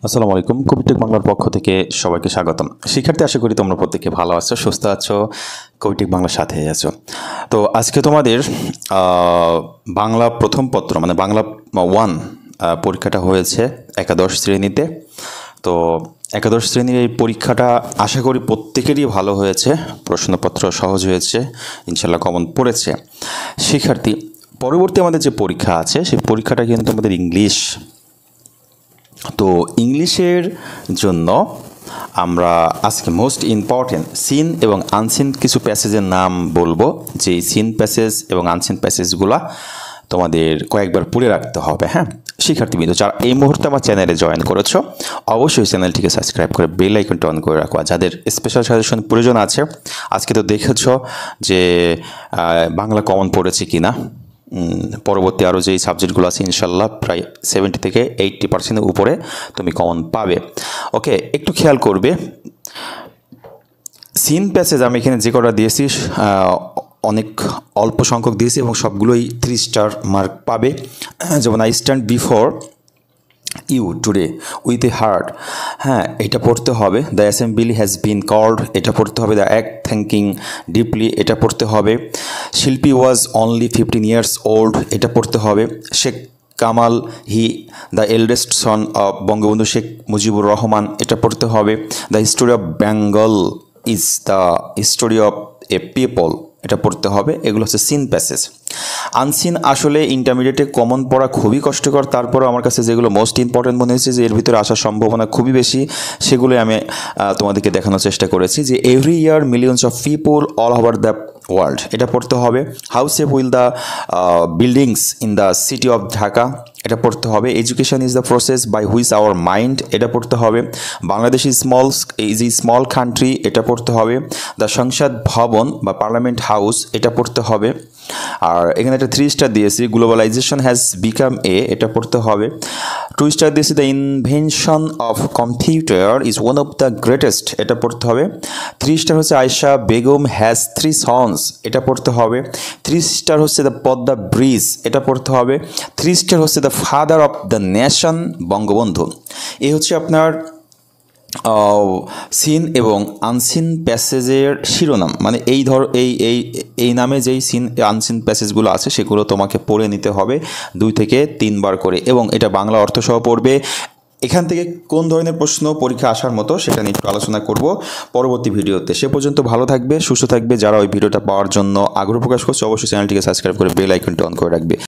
আসসালামু আলাইকুম। কবিটেক বাংলার পক্ষ থেকে সবাইকে স্বাগতম। শিক্ষার্থী, আশা করি তোমরা প্রত্যেকে ভালো আছো, সুস্থ আছো, কবিটেক বাংলার সাথে আছো। তো আজকে তোমাদের বাংলা প্রথম পত্র মানে বাংলা 1 পরীক্ষাটা হয়েছে একাদশ শ্রেণীতে। তো একাদশ শ্রেণীর এই পরীক্ষাটা আশা করি প্রত্যেকেরই ভালো হয়েছে, প্রশ্নপত্র সহজ হয়েছে, ইনশাল্লাহ কমন পড়েছে। শিক্ষার্থী, পরবর্তী আমাদের যে পরীক্ষা আছে সেই পরীক্ষাটা কিন্তু আমাদের ইংলিশ। তো ইংলিশের জন্য আমরা আজকে মোস্ট ইম্পর্টেন্ট সিন এবং আনসিন কিছু প্যাসেজের নাম বলবো, যে সিন প্যাসেজ এবং আনসিন প্যাসেজগুলা তোমাদের কয়েকবার পড়ে রাখতে হবে। হ্যাঁ শিক্ষার্থীবৃন্দ, যারা এই মুহূর্তে আমার চ্যানেলে জয়েন করেছো অবশ্যই চ্যানেলটিকে সাবস্ক্রাইব করে বেল আইকনটা অন করে রাখো। যাদের স্পেশাল সাজেশন প্রয়োজন আছে, আজকে তো দেখেছো যে বাংলা কমন পড়েছে কিনা। পরবর্তী আরও যেই সাবজেক্টগুলো আছে ইনশাল্লাহ প্রায় 70 থেকে 80% উপরে তুমি কমন পাবে। ওকে, একটু খেয়াল করবে সিন প্যাসেজ আমি এখানে যে কটা দিয়েছি অনেক অল্প সংখ্যক দিয়েছি এবং সবগুলোই 3 স্টার মার্ক পাবে। যেমন I stand before you today with a heart, হ্যাঁ এটা পড়তে হবে। The assembly has been called, এটা পড়তে হবে। দ্য অ্যাক্ট থিঙ্কিং ডিপলি, এটা পড়তে হবে। শিল্পী ওয়াজ অনলি 15 years old, এটা পড়তে হবে। Sheikh Kamal he the eldest son of Bangabandhu Sheikh Mujibur Rahman, এটা পড়তে হবে। The history of Bengal is the history of A people, এটা পড়তে হবে। এগুলো হচ্ছে সিন প্যাসেজ। আনসিন আসলে ইন্টারমিডিয়েটে কমন পড়া খুবই কষ্টকর, তারপরেও আমার কাছে যেগুলো মোস্ট ইম্পর্টেন্ট মনে হয়েছে যে এর ভিতরে আসার সম্ভাবনা খুবই বেশি, সেগুলোই আমি তোমাদেরকে দেখানোর চেষ্টা করেছি। যে every year millions of people all over the world, এটা পড়তে হবে। How safe will the buildings in the city of Dhaka, এটা পড়তে হবে। Education is the process by which our mind, এটা পড়তে হবে। Bangladesh is a small country, এটা পড়তে হবে। দ্য সংসদ ভবন বা পার্লামেন্ট হাউস, এটা পড়তে হবে। আর এখানে একটা 3 স্টার দিয়েছি, গ্লোবালাইজেশন হ্যাজ বিকাম এটা পড়তে হবে। 2 স্টার দিয়েছি, the invention of computer is one of the greatest, এটা পড়তে হবে। 3 স্টার হচ্ছে আয়েশা বেগম হ্যাজ 3 সন্স, এটা পড়তে হবে। 3 স্টার হচ্ছে দ্য পদ্মা ব্রিজ, এটা পড়তে হবে। 3 স্টার হচ্ছে the father of the nation Bangabandhu. এই হচ্ছে আপনার সিন এবং আনসিন প্যাসেজের শিরোনাম। মানে এই নামে যেই সিন আনসিন প্যাসেজগুলো আছে সেগুলো তোমাকে পড়ে নিতে হবে 2 থেকে 3 বার করে, এবং এটা বাংলা অর্থ সহ পড়বে। এখান থেকে কোন ধরনের প্রশ্ন পরীক্ষা আসার মতো সেটা নিয়ে একটু আলোচনা করব পরবর্তী ভিডিওতে। সে পর্যন্ত ভালো থাকবে, সুস্থ থাকবে। যারা ওই ভিডিওটা পাওয়ার জন্য আগ্রহ প্রকাশ করছে অবশ্যই চ্যানেলটিকে সাবস্ক্রাইব করে বেল আইকনটা অন করে রাখবে।